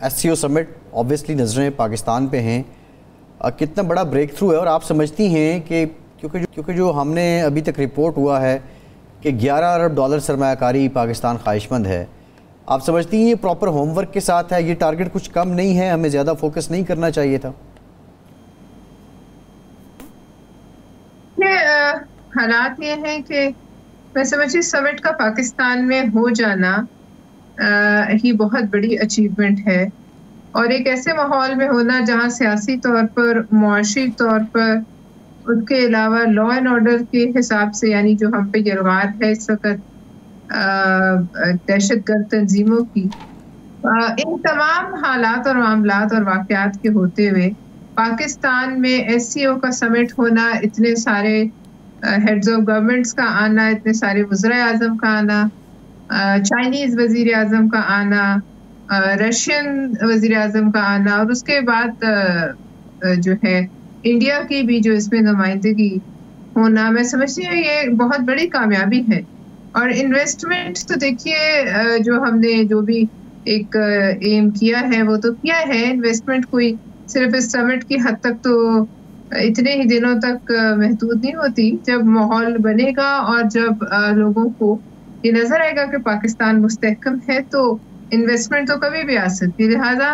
S C او سمٹ obviously نظریں پاکستان پہ ہیں، کتنا بڑا بریک تھرو ہے، اور آپ سمجھتی ہیں کہ کیونکہ جو ہم نے ابھی تک رپورٹ ہوا ہے کہ 11 ارب ڈالر سرمایہ کاری پاکستان خواہش مند ہے، آپ سمجھتی ہیں یہ پراپر ہوم ورک کے ساتھ ہے، یہ ٹارگٹ کچھ کم نہیں ہے، ہمیں زیادہ فوکس نہیں کرنا چاہیے تھا؟ حالات یہ ہیں کہ میں سمجھتی سمٹ کا پاکستان میں ہو جانا ہی بہت بڑی اچیومنٹ ہے، اور ایک ایسے ماحول میں ہونا جہاں سیاسی طور پر، معاشی طور پر، اس کے علاوہ لا اینڈ آرڈر کے حساب سے، یعنی جو ہم پہ یرغمال ہے اس وقت دہشت گرد تنظیموں کی، ان تمام حالات اور معاملات اور واقعات کے ہوتے ہوئے پاکستان میں ایس سی او کا سمٹ ہونا، اتنے سارے ہیڈز آف گورنمنٹس کا آنا، اتنے سارے وزراء اعظم کا آنا، چائنیز وزیر اعظم کا آنا، رشین وزیر اعظم کا آنا، اور اس کے بعد جو ہے انڈیا کی بھی جو اس میں نمائندگی ہونا، میں سمجھتی ہوں یہ بہت بڑی کامیابی ہے۔ اور انویسٹمنٹ تو دیکھیے جو ہم نے جو بھی ایک ایم کیا ہے وہ تو کیا ہے، انویسٹمنٹ کوئی صرف اس سمٹ کی حد تک تو اتنے ہی دنوں تک محدود نہیں ہوتی، جب ماحول بنے گا اور جب لوگوں کو یہ نظر آئے گا کہ پاکستان مستحکم ہے تو انویسٹمنٹ تو کبھی بھی آ سکتی ہے۔ لہٰذا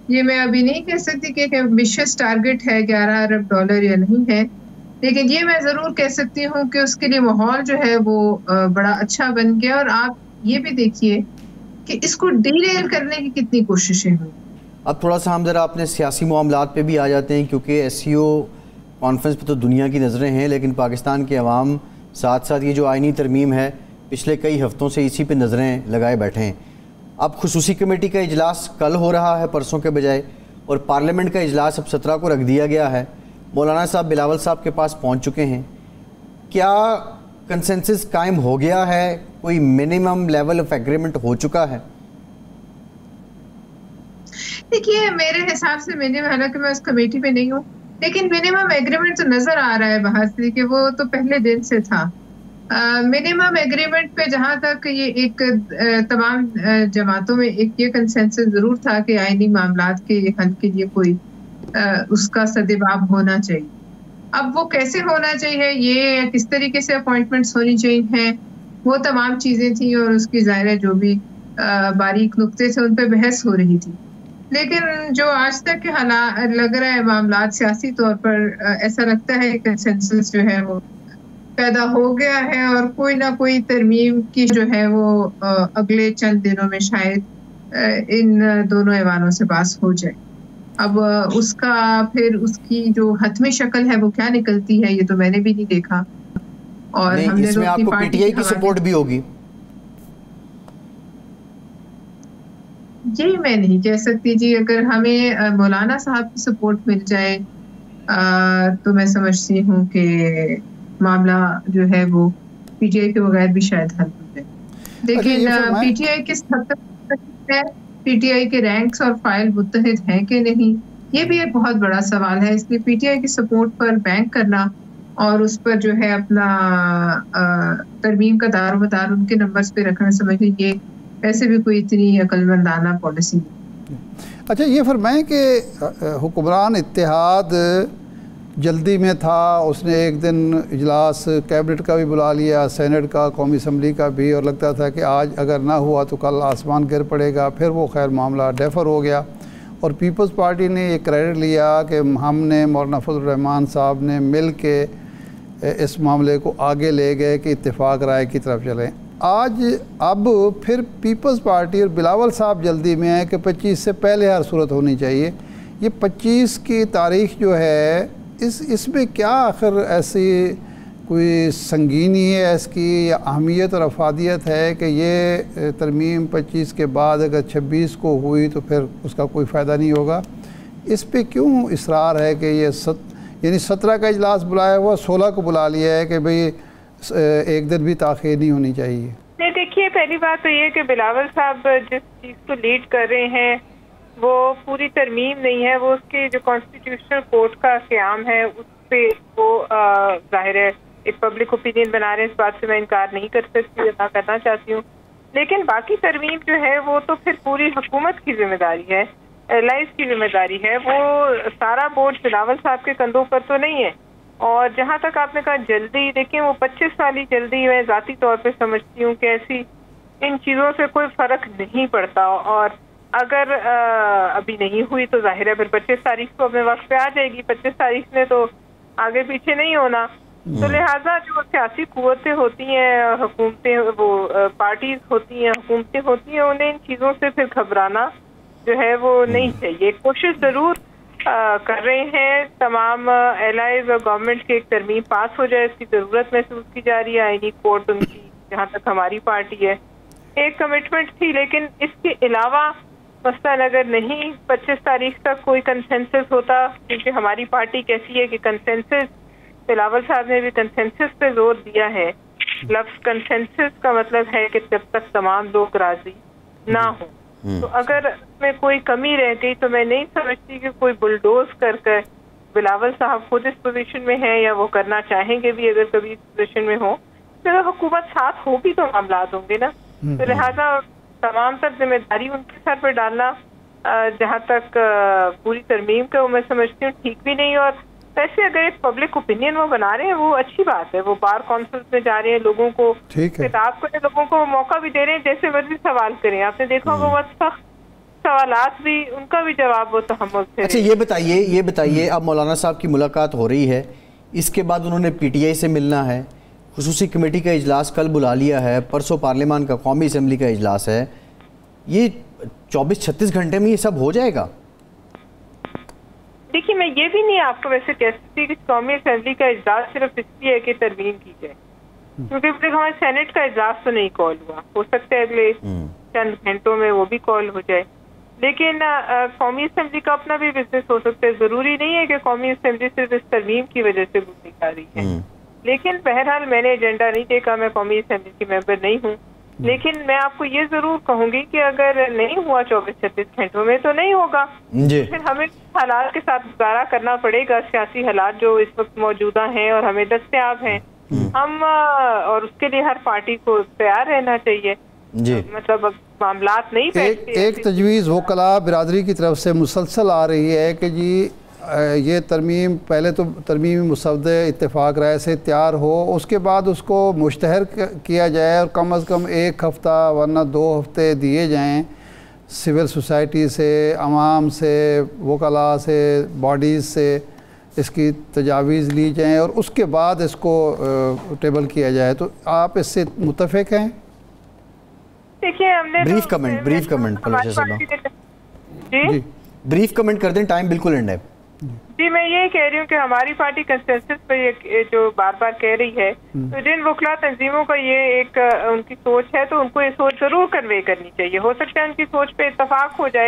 یہ میں ابھی نہیں کہہ سکتی کہ ایمبیشیس ٹارگٹ ہے 11 ارب ڈالر یا نہیں ہے، لیکن یہ میں ضرور کہہ سکتی ہوں کہ اس کے لیے ماحول جو ہے وہ بڑا اچھا بن گیا۔ اور آپ یہ بھی دیکھیے کہ اس کو ڈی ریل کرنے کی کتنی کوششیں ہوئی۔ اب تھوڑا سا ہم ذرا اپنے سیاسی معاملات پہ بھی آ جاتے ہیں، کیونکہ ایس سی او کانفرنس پہ تو دنیا کی نظریں ہیں، لیکن پاکستان کے عوام ساتھ ساتھ یہ جو آئینی ترمیم ہے پچھلے کئی ہفتوں سے اسی پہ نظریں لگائے بیٹھے ہیں۔ اب خصوصی کمیٹی کا اجلاس کل ہو رہا ہے پرسوں کے بجائے، اور پارلیمنٹ کا اجلاس اب 17 کو رکھ دیا گیا ہے۔ مولانا صاحب بلاول صاحب کے پاس پہنچ چکے ہیں، کیا کنسنسس قائم ہو گیا ہے؟ کوئی منیمم لیول آف ایگریمنٹ ہو چکا ہے؟ دیکھیے میرے حساب سے حالانکہ میں اس کمیٹی میں نہیں ہوں، لیکن منیمم ایگریمنٹ تو نظر آ رہا ہے باہر سے کہ وہ تو پہلے دن سے تھا۔ منیمم ایگریمنٹ پہ جہاں تک یہ ایک تمام جماعتوں میں ایک یہ کنسنسس ضرور تھا کہ آئینی معاملات کے حل کے لیے کوئی اس کا سدباب ہونا چاہیے۔ اب وہ کیسے ہونا چاہیے، یہ کس طریقے سے اپوائنٹمنٹس ہونی چاہیے، وہ تمام چیزیں تھیں، اور اس کی ظاہر ہے جو بھی باریک نقطے تھے ان پہ بحث ہو رہی تھی۔ لیکن جو آج تک کے حالات لگ رہا ہے معاملات سیاسی طور پر، ایسا لگتا ہے کنسنسس جو ہے وہ پیدا ہو گیا ہے، اور کوئی نہ کوئی ترمیم کی جو ہے وہ اگلے چند دنوں میں شاید ان دونوں ایوانوں سے پاس ہو جائے۔ اب اس کا پھر اس کی جو حتمی شکل ہے وہ کیا نکلتی ہے یہ تو میں نے بھی نہیں دیکھا، اور ہم نے اس میں آپ کو پی ٹی آئی کی سپورٹ بھی ہوگی؟ جی میں نہیں کہہ سکتی جی، اگر ہمیں مولانا صاحب کی سپورٹ مل جائے تو میں سمجھتی ہوں کہ معاملہ جو ہے وہ پی ٹی آئی کے بغیر بھی شاید حل ہو جائے۔ لیکن پی ٹی آئی کس حد تک ہے، پی ٹی آئی کے رینکس اور فائل متحد ہیں کہ نہیں، یہ بھی ایک بہت بڑا سوال ہے۔ اس لیے پی ٹی آئی کی سپورٹ پر بینک کرنا اور اس پر جو ہے اپنا ترمیم کا دار و مدار ان کے نمبرز پہ رکھنا، سمجھ لیجیے ایسے بھی کوئی اتنی عقل مندانہ پالیسی نہیں۔ اچھا یہ فرمائیں کہ حکمران اتحاد جلدی میں تھا، اس نے ایک دن اجلاس کیبنٹ کا بھی بلا لیا، سینٹ کا، قومی اسمبلی کا بھی، اور لگتا تھا کہ آج اگر نہ ہوا تو کل آسمان گر پڑے گا، پھر وہ خیر معاملہ ڈیفر ہو گیا، اور پیپلز پارٹی نے یہ کریڈٹ لیا کہ ہم نے مولانا فضل الرحمان صاحب نے مل کے اس معاملے کو آگے لے گئے کہ اتفاق رائے کی طرف چلیں۔ اب پھر پیپلز پارٹی اور بلاول صاحب جلدی میں ہے کہ 25 سے پہلے ہر صورت ہونی چاہیے۔ یہ 25 کی تاریخ جو ہے اس میں کیا آخر ایسی کوئی سنگینی ہے اس کی، یا اہمیت اور افادیت ہے کہ یہ ترمیم 25 کے بعد اگر 26 کو ہوئی تو پھر اس کا کوئی فائدہ نہیں ہوگا؟ اس پہ کیوں اصرار ہے کہ یہ یعنی 17 کا اجلاس بلایا ہوا 16 کو بلا لیا ہے کہ بھئی ایک دن بھی تاخیر نہیں ہونی چاہیے؟ نہیں دیکھیے پہلی بات تو یہ کہ بلاول صاحب جس چیز کو لیڈ کر رہے ہیں وہ پوری ترمیم نہیں ہے، وہ اس کے جو کانسٹیٹیوشنل کورٹ کا قیام ہے اس پہ وہ ظاہر ہے ایک پبلک اوپینین بنا رہے ہیں، اس بات سے میں انکار نہیں کر سکتی، نہ کرنا چاہتی ہوں۔ لیکن باقی ترمیم جو ہے وہ تو پھر پوری حکومت کی ذمہ داری ہے، ایئرلائنس کی ذمہ داری ہے، وہ سارا بورڈ بلاول صاحب کے کندھوں پر تو نہیں ہے. اور جہاں تک آپ نے کہا جلدی، دیکھیں وہ 25 سالی جلدی میں ذاتی طور پہ سمجھتی ہوں کہ ایسی ان چیزوں سے کوئی فرق نہیں پڑتا، اور اگر ابھی نہیں ہوئی تو ظاہر ہے پھر 25 تاریخ کو اپنے وقت پہ آ جائے گی. 25 تاریخ نے تو آگے پیچھے نہیں ہونا. تو لہٰذا جو سیاسی قوتیں ہوتی ہیں، حکومتیں، وہ پارٹیز ہوتی ہیں، حکومتیں ہوتی ہیں، انہیں ان چیزوں سے پھر گھبرانا جو ہے وہ نہیں چاہیے. کوشش ضرور کر رہے ہیں تمام ایلائز اور گورنمنٹ کی ایک ترمیم پاس ہو جائے، اس کی ضرورت محسوس کی جا رہی ہے. آئینی کورٹ ان کی جہاں تک ہماری پارٹی ہے ایک کمٹمنٹ تھی، لیکن اس کے علاوہ مثلاً اگر نہیں 25 تاریخ تک کوئی کنسنسس ہوتا، کیونکہ ہماری پارٹی کیسی ہے کہ کنسنسس، بلاول صاحب نے بھی کنسنسس پہ زور دیا ہے. لفظ کنسنسس کا مطلب ہے کہ جب تک تمام لوگ راضی نہ ہوں. تو اگر اس میں کوئی کمی رہ گئی تو میں نہیں سمجھتی کہ کوئی بلڈوز کر کر، بلاول صاحب خود اس پوزیشن میں ہیں یا وہ کرنا چاہیں گے بھی اگر کبھی اس پوزیشن میں ہوں، تو اگر حکومت ساتھ ہوگی تو معاملات ہوں گے نا. تو لہٰذا تمام تر ذمہ داری ان کے سر پہ ڈالنا جہاں تک پوری ترمیم کا میں سمجھتی ہوں ٹھیک بھی نہیں. اور ویسے اگر ایک پبلک اوپینین وہ بنا رہے ہیں وہ اچھی بات ہے، وہ بار کانفرنس میں جا رہے ہیں، لوگوں کو خطاب کریں، لوگوں کو موقع بھی دے رہے ہیں جیسے مرضی سوال کریں. آپ نے دیکھا ہوگا بہت سخت سوالات بھی ان کا بھی جواب وہ تحمل سے. اچھا یہ بتائیے اب مولانا صاحب کی ملاقات ہو رہی ہے، اس کے بعد انہوں نے پی ٹی آئی سے ملنا ہے، خصوصی کمیٹی کا اجلاس کل بلا لیا ہے، پرسوں پارلیمان کا قومی اسمبلی کا اجلاس ہے، یہ 24-36 گھنٹے میں یہ سب ہو جائے گا؟ دیکھیے میں یہ بھی نہیں آپ کو ویسے کہہ سکتی کہ قومی اسمبلی کا اجلاس صرف اس لیے ہے کہ ترمیم کی جائے، کیونکہ ہمارے سینٹ کا اجلاس تو نہیں کال ہوا، ہو سکتا ہے اگلے چند گھنٹوں میں وہ بھی کال ہو جائے. لیکن قومی اسمبلی کا اپنا بھی بزنس ہو سکتا ہے، ضروری نہیں ہے کہ قومی اسمبلی صرف اس ترمیم کی وجہ سے بھوک آ رہی ہے. لیکن بہرحال میں نے ایجنڈا نہیں دیکھا، میں قومی اسمبلی کی ممبر نہیں ہوں، لیکن میں آپ کو یہ ضرور کہوں گی کہ اگر نہیں ہوا 24-36 گھنٹوں میں تو نہیں ہوگا، پھر ہمیں حالات کے ساتھ گزارا کرنا پڑے گا. سیاسی حالات جو اس وقت موجودہ ہیں اور ہمیں دستیاب ہیں، ہم اور اس کے لیے ہر پارٹی کو تیار رہنا چاہیے. مطلب معاملات نہیں بیٹھتے. ایک تجویز وکلاء برادری کی طرف سے مسلسل آ رہی ہے کہ جی یہ ترمیم پہلے تو ترمیمی مسودہ اتفاق رائے سے تیار ہو، اس کے بعد اس کو مشتہر کیا جائے اور کم از کم 1 ہفتہ ورنہ 2 ہفتے دیے جائیں سول سوسائٹی سے، عوام سے، وکلاء سے، باڈیز سے اس کی تجاویز لی جائیں اور اس کے بعد اس کو ٹیبل کیا جائے. تو آپ اس سے متفق ہیں؟ دیکھیے ہم نے بریف کمنٹ جی بریف کمنٹ کر دیں، ٹائم بالکل اینڈ ہے. جی میں یہی کہہ رہی ہوں کہ ہماری پارٹی کنسنسس پہ جو بار بار کہہ رہی ہے، تو جن وکلاء تنظیموں کا یہ ایک ان کی سوچ ہے تو ان کو یہ سوچ ضرور کنوے کرنی چاہیے. ہو سکتا ہے ان کی سوچ پہ اتفاق ہو جائے